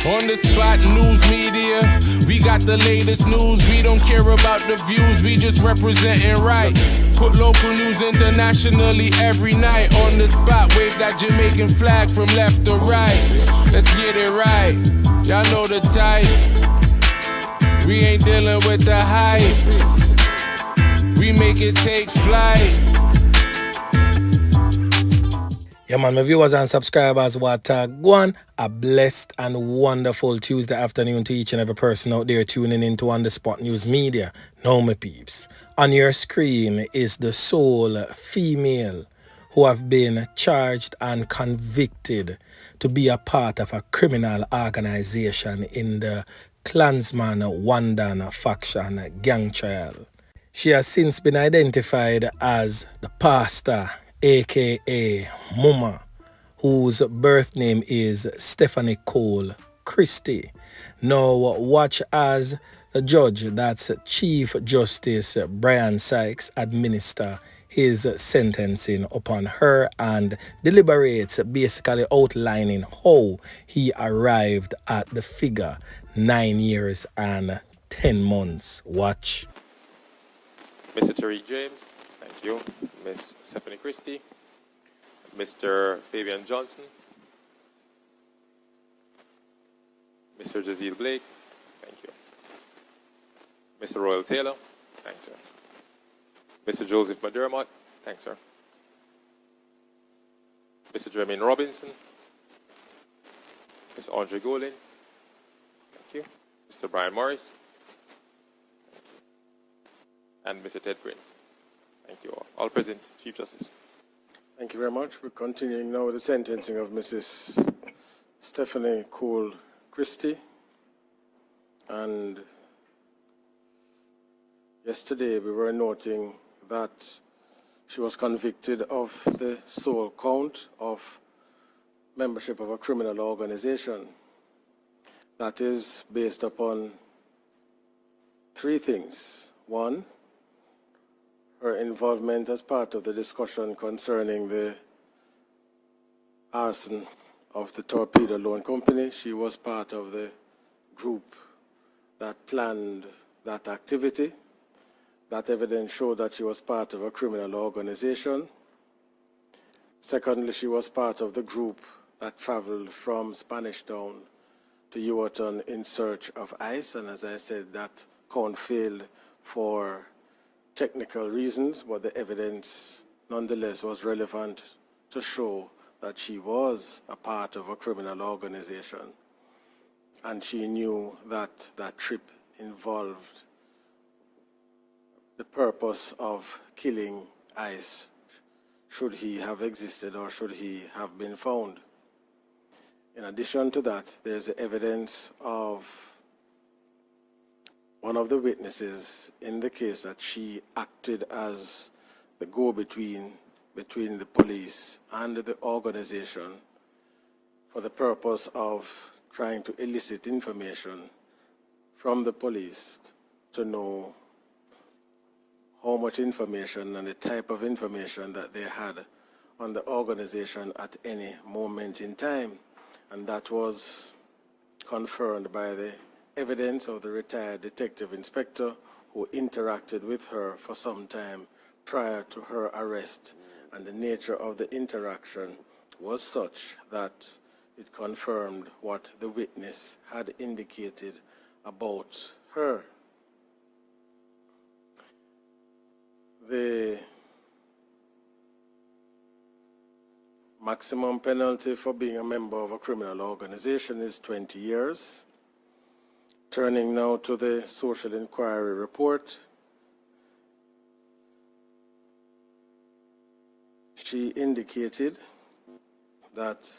On the spot news media, we got the latest news. We don't care about the views, we just representing right. Put local news internationally every night. On the spot, wave that Jamaican flag from left to right. Let's get it right, y'all know the type. We ain't dealing with the hype, we make it take flight. Yeah, man, my viewers and subscribers, what go on. A blessed and wonderful Tuesday afternoon to each and every person out there tuning into On The Spot News Media. Now, my peeps, on your screen is the sole female who have been charged and convicted to be a part of a criminal organization in the Klansman Wandan faction gang trial. She has since been identified as the pastor, aka Mumma, whose birth name is Stephanie Cole Christie. Now watch as the judge, that's Chief Justice Brian Sykes, administer his sentencing upon her and deliberates, basically outlining how he arrived at the figure 9 years and 10 months. Watch. Mr. Tariq James, thank you. Miss Stephanie Christie, Mr. Fabian Johnson, Mr. Jazeel Blake, thank you. Mr. Royal Taylor, thanks, sir. Mr. Joseph McDermott, thanks, sir. Mr. Jermaine Robinson, Mr. Andre Golin, thank you. Mr. Brian Morris, and Mr. Ted Prince. Thank you all. All present, Chief Justice. Thank you very much. We're continuing now with the sentencing of Mrs. Stephanie Cole Christie. And yesterday we were noting that she was convicted of the sole count of membership of a criminal organization. That is based upon three things. One, her involvement as part of the discussion concerning the arson of the Torpedo Loan Company. She was part of the group that planned that activity. That evidence showed that she was part of a criminal organization. Secondly, she was part of the group that traveled from Spanish Town to Ewerton in search of ice, and as I said, that count failed for technical reasons, but the evidence nonetheless was relevant to show that she was a part of a criminal organization. And she knew that that trip involved the purpose of killing ICE, should he have existed or should he have been found. In addition to that, there's the evidence of one of the witnesses in the case that she acted as the go-between between the police and the organization for the purpose of trying to elicit information from the police to know how much information and the type of information that they had on the organization at any moment in time. And that was confirmed by the evidence of the retired detective inspector who interacted with her for some time prior to her arrest. And the nature of the interaction was such that it confirmed what the witness had indicated about her. The maximum penalty for being a member of a criminal organization is 20 years. Turning now to the social inquiry report. She indicated that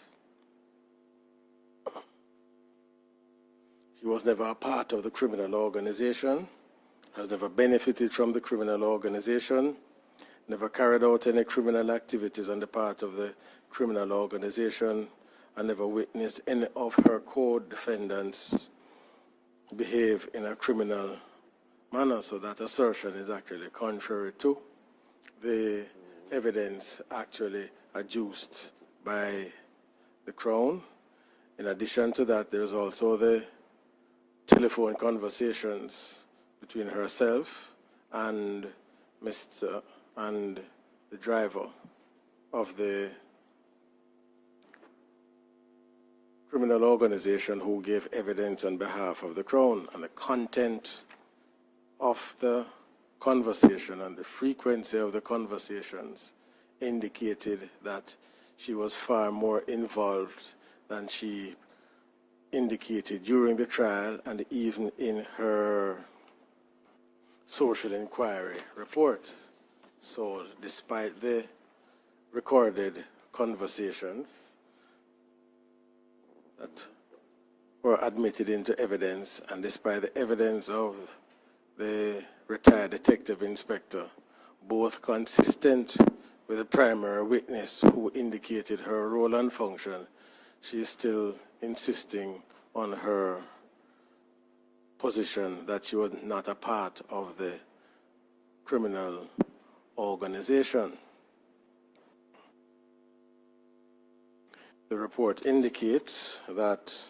she was never a part of the criminal organization, has never benefited from the criminal organization, never carried out any criminal activities on the part of the criminal organization, and never witnessed any of her co-defendants behave in a criminal manner. So that assertion is actually contrary to the evidence actually adduced by the Crown In addition to that, there's also the telephone conversations between herself and the driver of the criminal organization who gave evidence on behalf of the Crown, and the content of the conversation and the frequency of the conversations indicated that she was far more involved than she indicated during the trial and even in her social inquiry report. So despite the recorded conversations that were admitted into evidence, and despite the evidence of the retired detective inspector, both consistent with the primary witness who indicated her role and function, she is still insisting on her position that she was not a part of the criminal organization. The report indicates that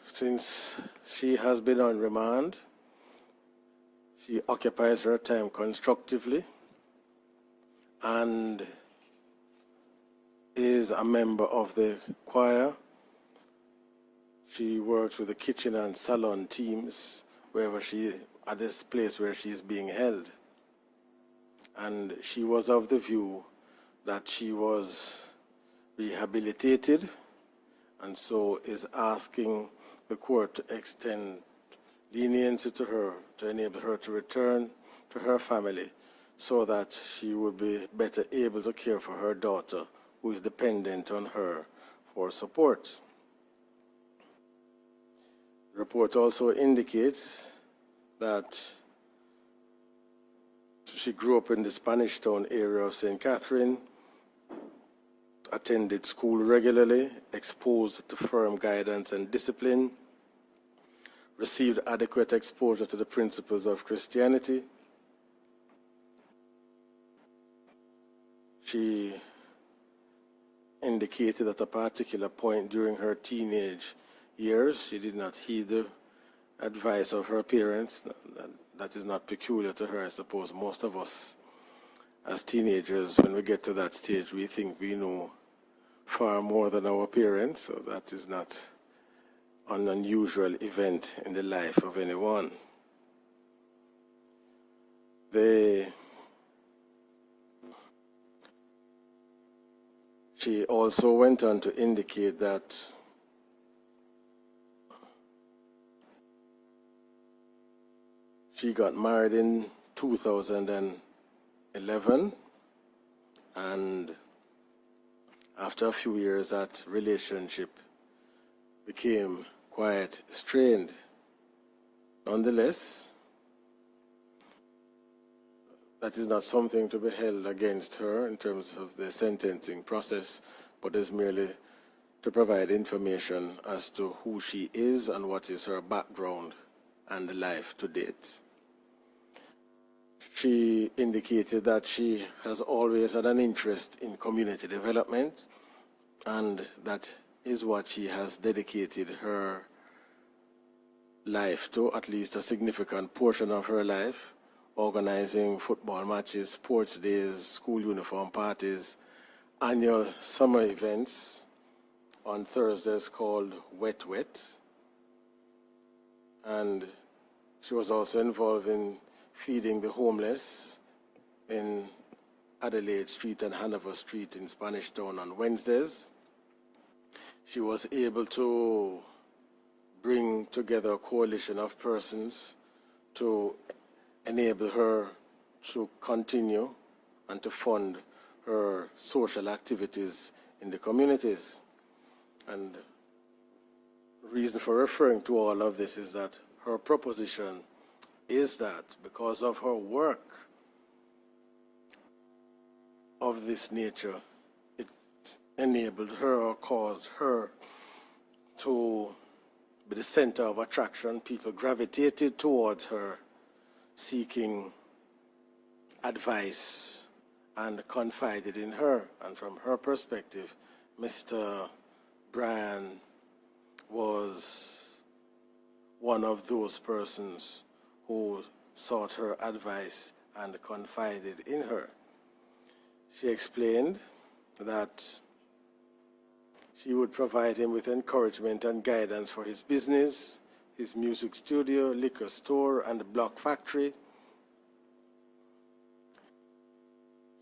since she has been on remand, she occupies her time constructively and is a member of the choir. She works with the kitchen and salon teams wherever at this place where she is being held. And she was of the view that she was rehabilitated, and so is asking the court to extend leniency to her, to enable her to return to her family so that she would be better able to care for her daughter, who is dependent on her for support. The report also indicates that she grew up in the Spanish Town area of St. Catherine, attended school regularly, exposed to firm guidance and discipline, received adequate exposure to the principles of Christianity. She indicated at a particular point during her teenage years, she did not heed the advice of her parents. That is not peculiar to her. I suppose most of us as teenagers, when we get to that stage, we think we know far more than our parents, so that is not an unusual event in the life of anyone. She also went on to indicate that she got married in 2011, and after a few years, that relationship became quite strained. Nonetheless, that is not something to be held against her in terms of the sentencing process, but is merely to provide information as to who she is and what is her background and life to date. She indicated that she has always had an interest in community development, and that is what she has dedicated her life to, at least a significant portion of her life, organizing football matches, sports days, school uniform parties, annual summer events on Thursdays called Wet Wet. And she was also involved in feeding the homeless in Adelaide Street and Hanover Street in Spanish Town on Wednesdays. She was able to bring together a coalition of persons to enable her to continue and to fund her social activities in the communities. And the reason for referring to all of this is that her proposition is that because of her work of this nature, it enabled her or caused her to be the center of attraction. People gravitated towards her, seeking advice and confided in her. And from her perspective, Mr. Brian was one of those persons who sought her advice and confided in her. She explained that she would provide him with encouragement and guidance for his business, his music studio, liquor store, and block factory.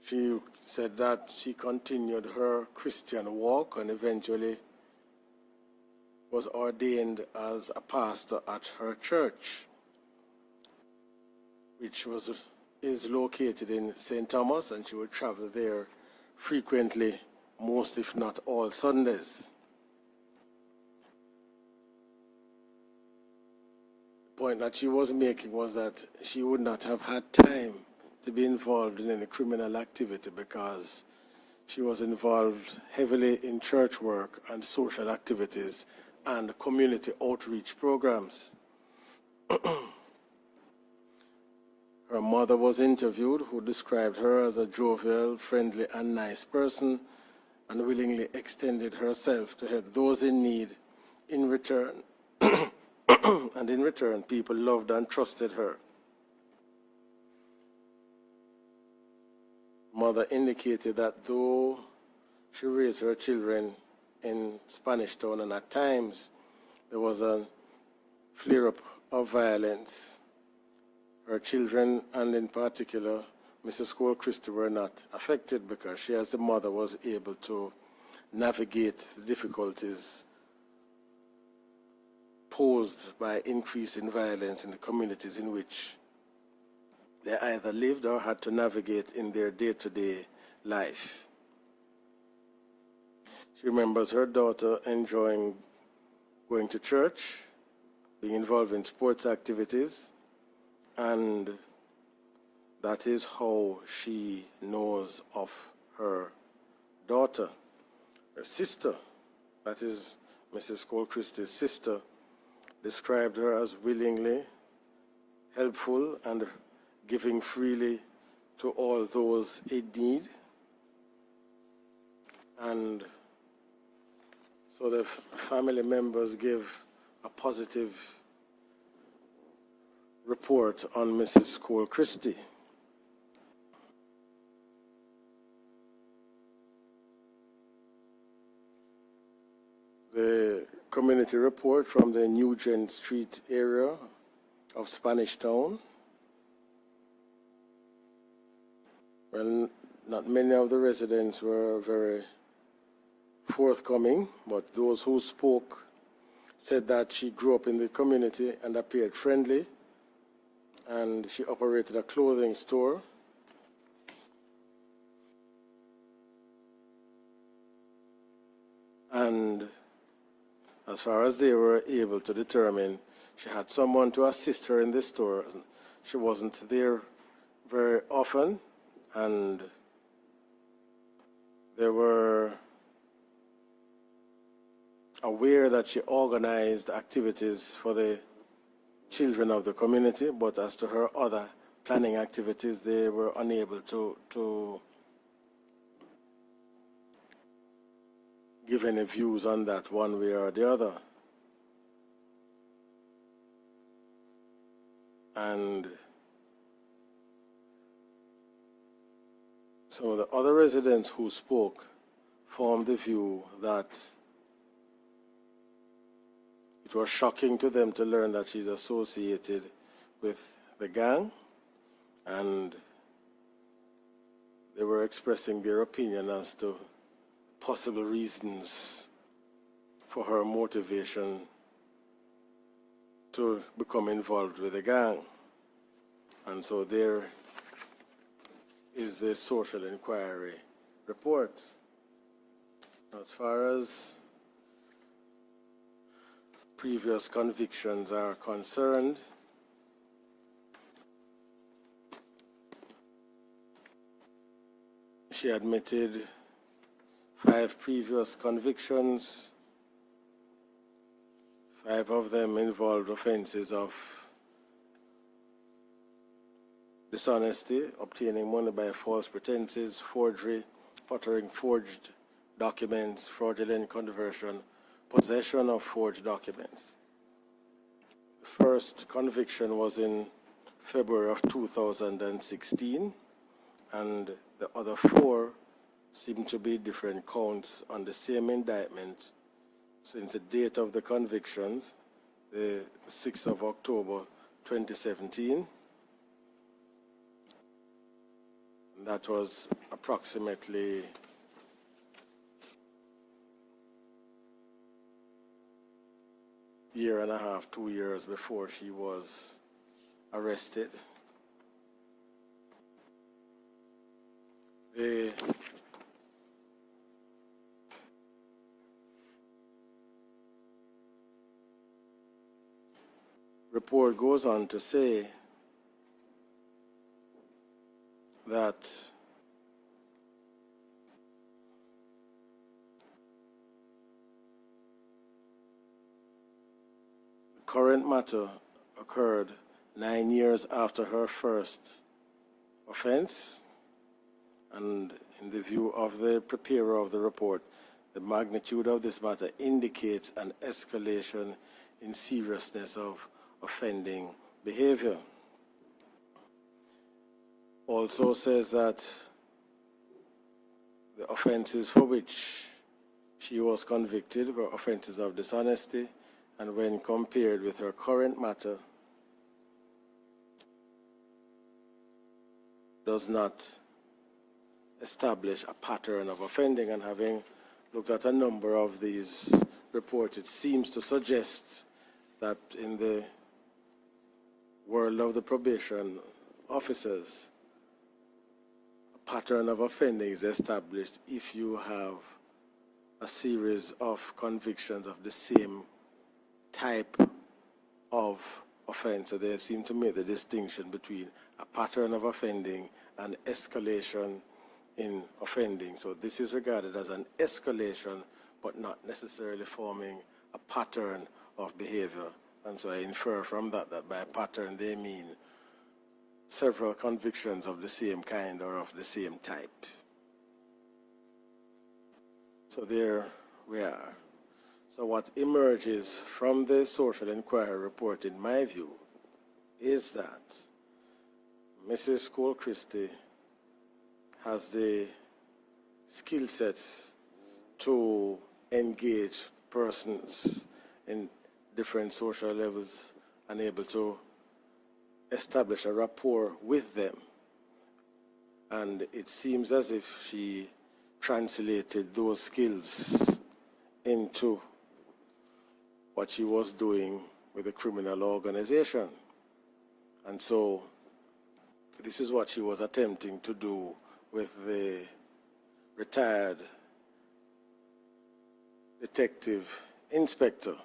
She said that she continued her Christian walk and eventually was ordained as a pastor at her church, which is located in St. Thomas, and she would travel there frequently, most if not all Sundays. The point that she was making was that she would not have had time to be involved in any criminal activity because she was involved heavily in church work and social activities and community outreach programs. Her mother was interviewed, who described her as a jovial, friendly, and nice person, and willingly extended herself to help those in need. In return, and in return, people loved and trusted her. Mother indicated that though she raised her children in Spanish Town, and at times there was a flare-up of violence, her children, and in particular Mrs. Christie, were not affected because she, as the mother, was able to navigate the difficulties posed by increase in violence in the communities in which they either lived or had to navigate in their day-to-day life. She remembers her daughter enjoying going to church, being involved in sports activities, and that is how she knows of her daughter. Her sister, that is Mrs. Christie's sister, described her as willingly helpful and giving freely to all those in need. And so the family members give a positive report on Mrs. Christie. The community report from the Nugent Street area of Spanish Town. Well, not many of the residents were very forthcoming, but those who spoke said that she grew up in the community and appeared friendly, and she operated a clothing store. And as far as they were able to determine, she had someone to assist her in the store. She wasn't there very often, and they were aware that she organized activities for the children of the community, but as to her other planning activities, they were unable to give any views on that one way or the other. And some of the other residents who spoke formed the view that it was shocking to them to learn that she's associated with the gang, and they were expressing their opinion as to possible reasons for her motivation to become involved with the gang. And so there is the social inquiry report. As far as previous convictions are concerned, she admitted 5 previous convictions. 5 of them involved offenses of dishonesty, obtaining money by false pretenses, forgery, uttering forged documents, fraudulent conversion, possession of forged documents. The first conviction was in February of 2016, and the other four seem to be different counts on the same indictment since the date of the convictions, the 6th of October 2017. That was approximately year and a half, 2 years before she was arrested. The report goes on to say that the current matter occurred 9 years after her first offense, and in the view of the preparer of the report, the magnitude of this matter indicates an escalation in seriousness of offending behavior. Also says that the offenses for which she was convicted were offenses of dishonesty, and when compared with her current matter, does not establish a pattern of offending. And having looked at a number of these reports, it seems to suggest that in the world of the probation officers, a pattern of offending is established if you have a series of convictions of the same type of offense. So they seem to make the distinction between a pattern of offending and escalation in offending. So this is regarded as an escalation, but not necessarily forming a pattern of behavior. And so I infer from that that by pattern they mean several convictions of the same kind or of the same type. So there we are. So what emerges from the social inquiry report, in my view, is that Mrs. Cole Christie has the skill sets to engage persons in different social levels and able to establish a rapport with them. And it seems as if she translated those skills into what she was doing with the criminal organization. And so this is what she was attempting to do with the retired detective inspector.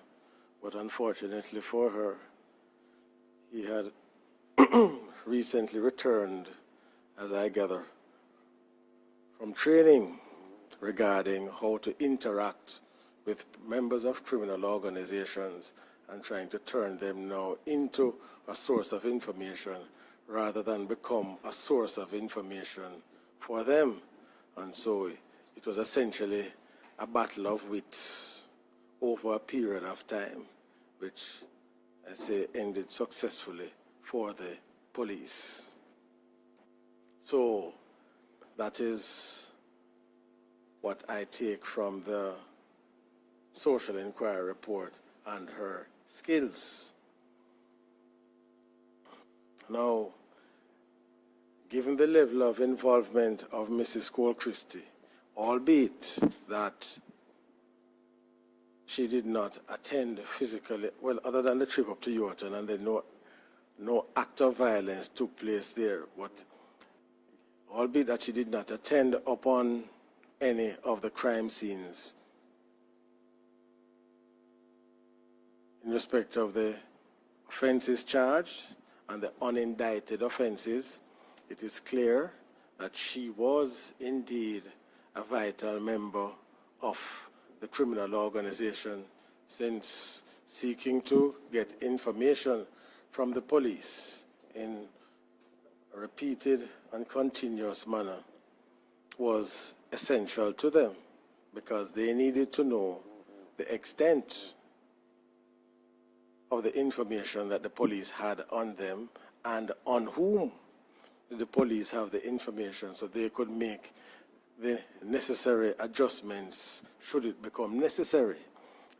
But unfortunately for her, he had recently returned, as I gather, from training regarding how to interact with members of criminal organizations and trying to turn them now into a source of information rather than become a source of information for them. And so it was essentially a battle of wits over a period of time, which I say ended successfully for the police. So that is what I take from the social inquiry report and her skills. Now, given the level of involvement of Mrs. Cole Christie, albeit that she did not attend physically, well, other than the trip up to Yorkton, and then no act of violence took place there, but albeit that she did not attend upon any of the crime scenes, in respect of the offenses charged and the unindicted offenses, it is clear that she was indeed a vital member of the criminal organization, since seeking to get information from the police in repeated and continuous manner was essential to them because they needed to know the extent of the information that the police had on them and on whom the police have the information so they could make the necessary adjustments should it become necessary.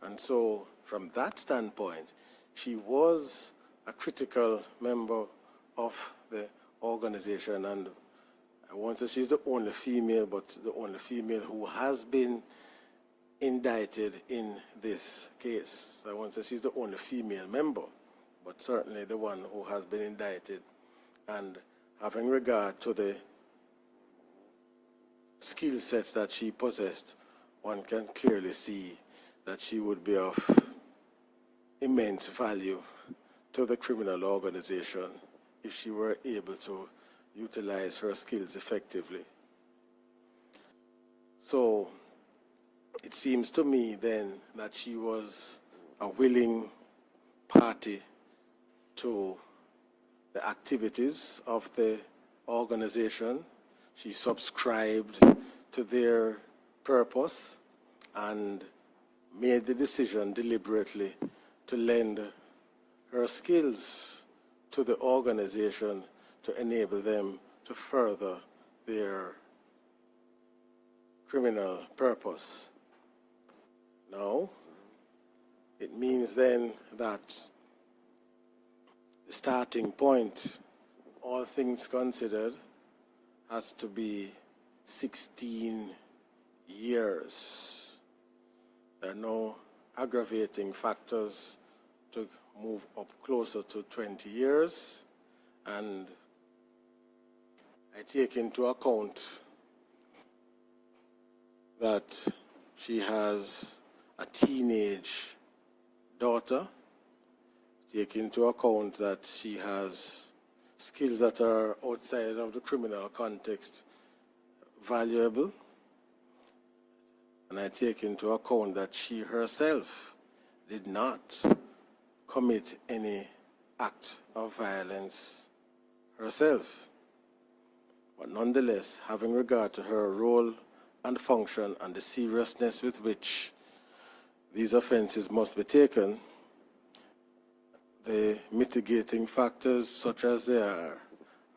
And so from that standpoint, she was a critical member of the organization, and I won't say she's the only female, but the only female who has been indicted in this case. I won't say she's the only female member, but certainly the one who has been indicted. And having regard to the skill sets that she possessed, one can clearly see that she would be of immense value to the criminal organization if she were able to utilize her skills effectively. So it seems to me then that she was a willing party to the activities of the organization. She subscribed to their purpose and made the decision deliberately to lend her skills to the organization to enable them to further their criminal purpose. Now, it means then that the starting point, all things considered, has to be 16 years. There are no aggravating factors to move up closer to 20 years, and I take into account that she has a teenage daughter, take into account that she has skills that are outside of the criminal context valuable, and I take into account that she herself did not commit any act of violence herself. But nonetheless, having regard to her role and function and the seriousness with which these offenses must be taken, the mitigating factors such as they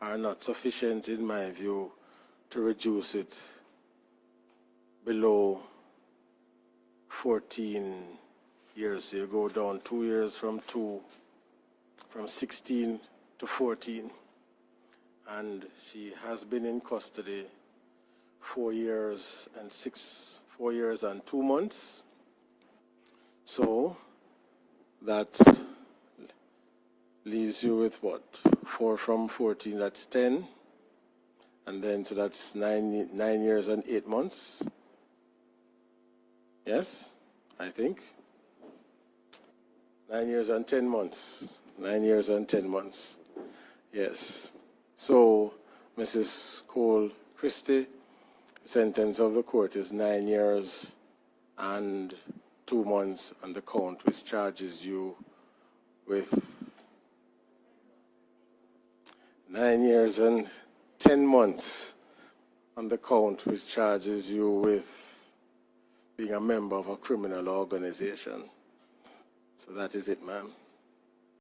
are not sufficient in my view to reduce it below 14 years. So you go down 2 years from 16 to 14. And she has been in custody 4 years and 2 months. So that leaves you with what? 4 from 14, that's 10. And then, so that's 9 years and 8 months. Yes, I think. 9 years and 10 months. 9 years and 10 months. Yes. So, Mrs. Cole Christie, the sentence of the court is 9 years and 2 months on the count, which charges you with 9 years and 10 months on the count, which charges you with being a member of a criminal organization. So that is it, ma'am.